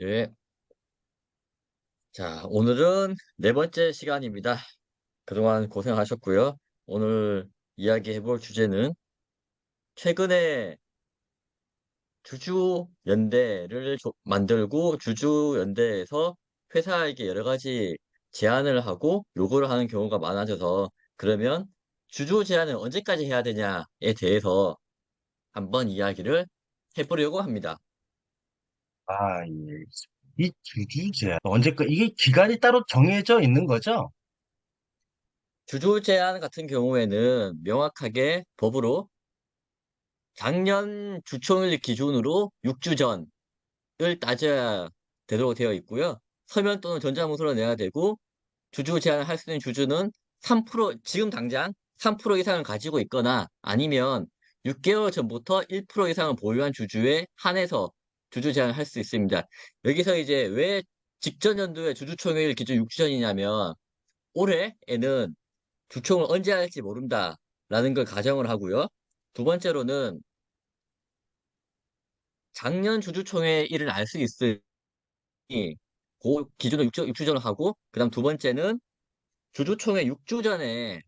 예. 자, 오늘은 네 번째 시간입니다. 그동안 고생하셨고요. 오늘 이야기해볼 주제는 최근에 주주연대를 만들고 주주연대에서 회사에게 여러 가지 제안을 하고 요구를 하는 경우가 많아져서 그러면 주주 제안을 언제까지 해야 되냐에 대해서 한번 이야기를 해보려고 합니다. 예. 이 주주제한 이게 기간이 따로 정해져 있는 거죠? 주주 제안 같은 경우에는 명확하게 법으로 작년 주총일 기준으로 6주 전을 따져야 되도록 되어 있고요. 서면 또는 전자문서로 내야 되고 주주 제한을 할 수 있는 주주는 3%, 지금 당장 3% 이상을 가지고 있거나 아니면 6개월 전부터 1% 이상을 보유한 주주에 한해서 주주 제한을 할 수 있습니다. 여기서 이제 왜 직전 연도에 주주총회일 기준 6주 전이냐면 올해에는 주총을 언제 할지 모른다라는 걸 가정을 하고요. 두 번째로는 작년 주주총회 일을 알 수 있으니 그 기준으로 6주 전을 하고 그다음 두 번째는 주주총회 6주 전에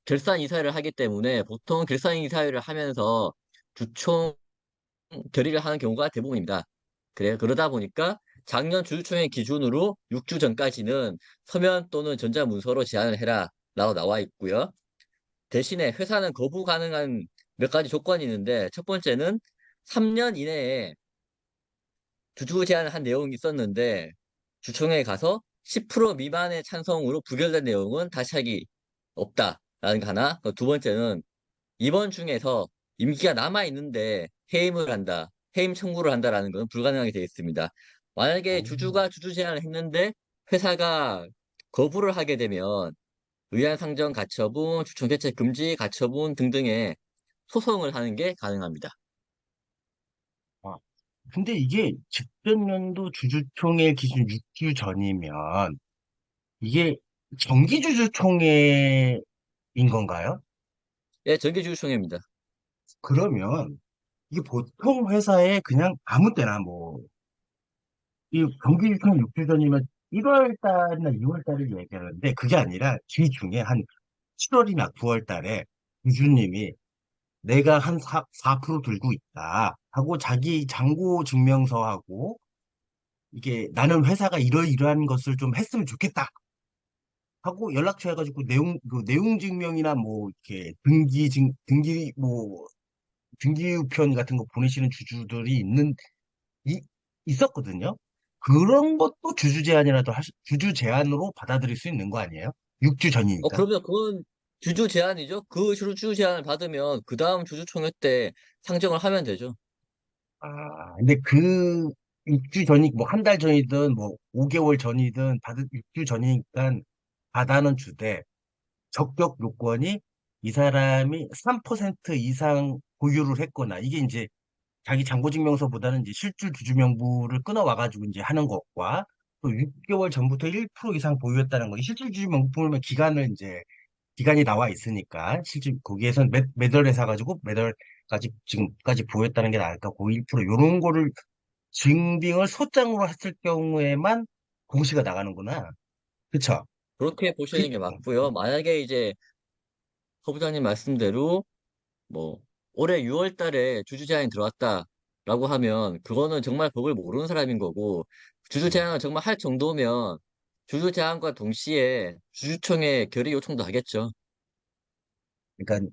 결산 이사를 하기 때문에 보통 결산 이사회를 하면서 주총 결의를 하는 경우가 대부분입니다. 그러다 보니까 작년 주주총회 기준으로 6주 전까지는 서면 또는 전자문서로 제안을 해라 라고 나와 있고요. 대신에 회사는 거부 가능한 몇 가지 조건이 있는데 첫 번째는 3년 이내에 주주 제안을 한 내용이 있었는데 주총회에 가서 10% 미만의 찬성으로 부결된 내용은 다시 하기 없다라는 거 하나. 두 번째는 이번 중에서 임기가 남아 있는데 해임을 한다, 해임 청구를 한다라는 건 불가능하게 되어 있습니다. 만약에 주주가 주주 제안을 했는데 회사가 거부를 하게 되면 의안상정 가처분, 주총 대책 금지 가처분 등등의 소송을 하는 게 가능합니다. 아, 근데 이게 직전 연도 주주총회 기준 6주 전이면 이게 정기주주총회인 건가요? 예, 정기주주총회입니다. 그러면 이게 보통 회사에 그냥 아무 때나 이 정기주총 6주 전이면 1월 달이나 2월 달을 얘기하는데 그게 아니라 그 중에 한 7월이나 9월 달에 주주님이 내가 한 4% 들고 있다 하고 자기 잔고 증명서하고 이게 나는 회사가 이러이러한 것을 좀 했으면 좋겠다 하고 연락처 해가지고 내용 증명이나 이렇게 등기우편 같은 거 보내시는 주주들이 이, 있었거든요. 그런 것도 주주 제한으로 받아들일 수 있는 거 아니에요? 6주 전이니까. 그러면 그건 주주 제안이죠. 그 주주 제안을 받으면 그 다음 주주총회 때 상정을 하면 되죠. 근데 그 6주 전이 한 달 전이든 5개월 전이든 6주 전이니까 받아는 주되 적격 요건이 이 사람이 3% 이상 보유를 했거나 이게 이제 자기 잔고증명서보다는 이제 실질 주주명부를 끊어와가지고 이제 하는 것과 또 6개월 전부터 1% 이상 보유했다는 거. 실질 주주명부 보면 기간이 나와 있으니까 실질 거기에선 매달 해서 가지고 매달까지 지금까지 보였다는 게 나을까 고 1% 요런 거를 증빙을 소장으로 했을 경우에만 공시가 나가는구나. 그쵸? 그렇게 그, 보시는 게 맞고요. 만약에 이제 허 부장님 말씀대로 뭐 올해 6월 달에 주주 제안이 들어왔다라고 하면 그거는 정말 법을 모르는 사람인 거고 주주 제안을 정말 할 정도면 주주 제안과 동시에 주주총회 결의 요청도 하겠죠. 그러니까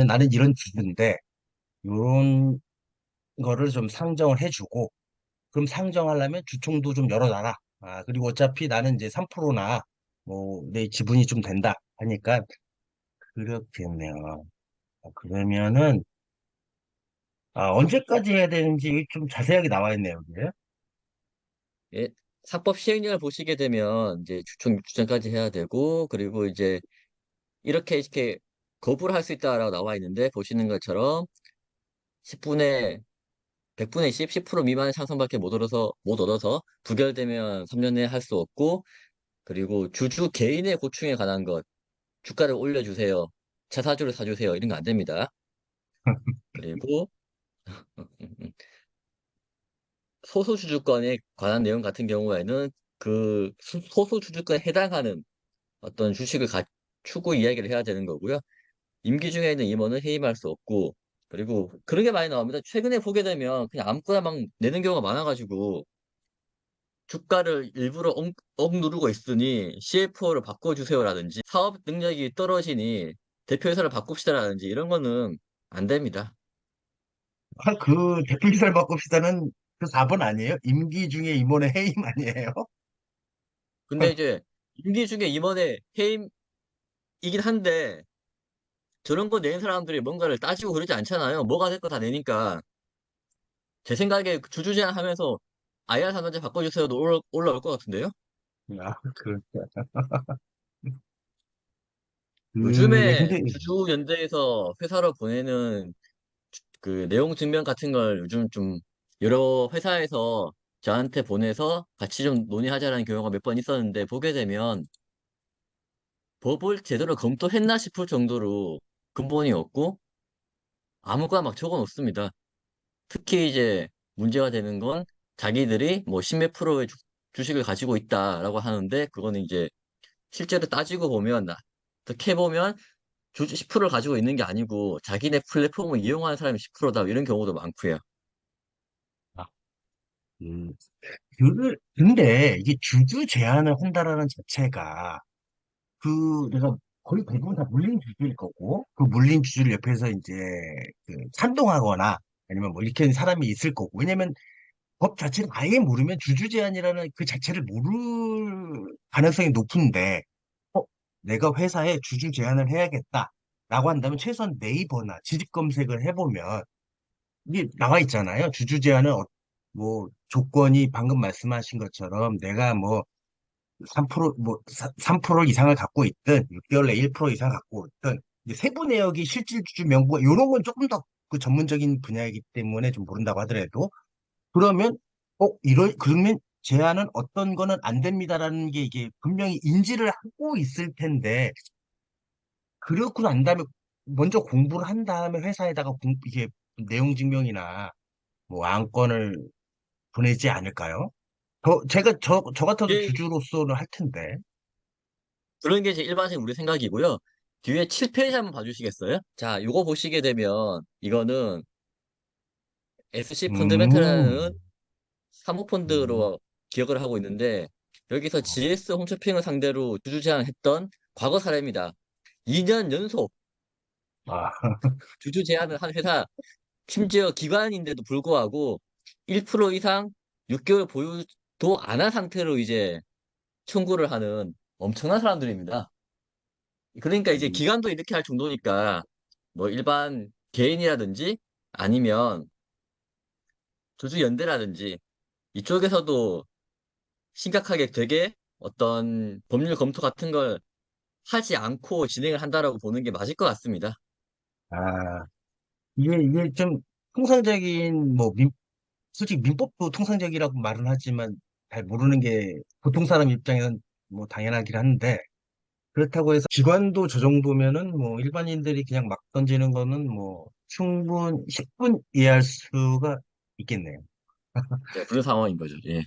나는 이런 주주인데 요런 거를 좀 상정을 해주고 그럼 상정하려면 주총도 좀 열어놔라. 그리고 어차피 나는 이제 3%나 내 지분이 좀 된다 하니까 그렇겠네요. 그러면은 언제까지 해야 되는지 좀 자세하게 나와 있네요, 여기에. 예, 사법 시행령을 보시게 되면 이제 주총 6주전까지 해야 되고 그리고 이제 이렇게 거부를 할 수 있다라고 나와 있는데 보시는 것처럼 10분의 100분의 10, 10% 미만의 상승밖에 못 얻어서 부결되면 3년 내에 할 수 없고 그리고 주주 개인의 고충에 관한 것 주가를 올려주세요. 차 사주를 사주세요. 이런 거 안 됩니다. 그리고 소수주주권에 관한 내용 같은 경우에는 그 소수주주권에 해당하는 어떤 주식을 갖추고 이야기를 해야 되는 거고요. 임기 중에 있는 임원은 해임할 수 없고, 그리고 그런 게 많이 나옵니다. 최근에 보게 되면 그냥 아무거나 막 내는 경우가 많아가지고, 주가를 일부러 억누르고 있으니 CFO를 바꿔주세요라든지, 사업 능력이 떨어지니 대표이사를 바꿉시다라든지, 이런 거는 안 됩니다. 그 대표이사를 바꿉시다는 그 4번 아니에요? 임기 중에 임원의 해임 아니에요? 근데 이제 임기 중에 임원의 해임이긴 한데, 저런 거 낸 사람들이 뭔가를 따지고 그러지 않잖아요. 뭐가 될 거 다 내니까. 제 생각에 주주 제한하면서 IR 산업재 바꿔주세요도 올라올 것 같은데요? 그렇죠. 요즘에 근데, 주주연대에서 회사로 보내는 그 내용 증명 같은 걸 요즘 좀 여러 회사에서 저한테 보내서 같이 좀 논의하자라는 경우가 몇 번 있었는데, 보게 되면 법을 제대로 검토했나 싶을 정도로 근본이 없고 아무거나 막 적어 놓습니다. 특히 이제 문제가 되는 건 자기들이 뭐 십몇 프로의 주식을 가지고 있다라고 하는데, 그거는 이제 실제로 따지고 보면, 어떻게 보면 주주 10%를 가지고 있는 게 아니고 자기네 플랫폼을 이용하는 사람이 10%다, 이런 경우도 많고요. 아, 음, 근데 이게 주주 제한을 한다라는 자체가 내가 거의 대부분 다 물린 주주일 거고, 그 물린 주주를 옆에서 이제 찬동하거나 아니면 뭐 이렇게 하는 사람이 있을 거고, 왜냐면 법 자체를 아예 모르면 주주 제한이라는 그 자체를 모를 가능성이 높은데, 어, 내가 회사에 주주 제한을 해야겠다. 라고 한다면 최소한 네이버나 지식 검색을 해보면 이게 나와 있잖아요. 주주 제한은 뭐 조건이 방금 말씀하신 것처럼 내가 뭐 3%, 뭐, 3% 이상을 갖고 있든, 6개월 내 1% 이상 갖고 있든, 이제 세부 내역이 실질주주 명부가, 요런 건 조금 더 그 전문적인 분야이기 때문에 좀 모른다고 하더라도, 그러면, 그러면 제한은 어떤 거는 안 됩니다라는 게 이게 분명히 인지를 하고 있을 텐데, 그렇고 난 다음에, 먼저 공부를 한 다음에 회사에다가 이게 내용 증명이나 뭐 안건을 보내지 않을까요? 저 같아도 이게 주주로서는 할 텐데. 그런 게 이제 일반적인 우리 생각이고요. 뒤에 7페이지 한번 봐주시겠어요? 자, 요거 보시게 되면 이거는 SC 펀드멘탈이라는 음, 음, 사모펀드로 기억을 하고 있는데, 여기서 GS 홈쇼핑을 상대로 주주 제한했던 과거 사례입니다. 2년 연속 아, 주주 제한을 한 회사, 심지어 기관인데도 불구하고 1% 이상 6개월 보유도 안 한 상태로 이제 청구를 하는 엄청난 사람들입니다. 그러니까 이제 음, 기관도 이렇게 할 정도니까 뭐 일반 개인이라든지 아니면 주주연대라든지 이쪽에서도 심각하게 되게 어떤 법률 검토 같은 걸 하지 않고 진행을 한다라고 보는 게 맞을 것 같습니다. 아, 이게 좀 통상적인, 솔직히 민법도 통상적이라고 말은 하지만 잘 모르는 게 보통 사람 입장에선 뭐 당연하긴 한데, 그렇다고 해서 기관도 저 정도면은 뭐 일반인들이 그냥 막 던지는 거는 뭐 10분 이해할 수가 있겠네요. 네, 그런 상황인 거죠. 예.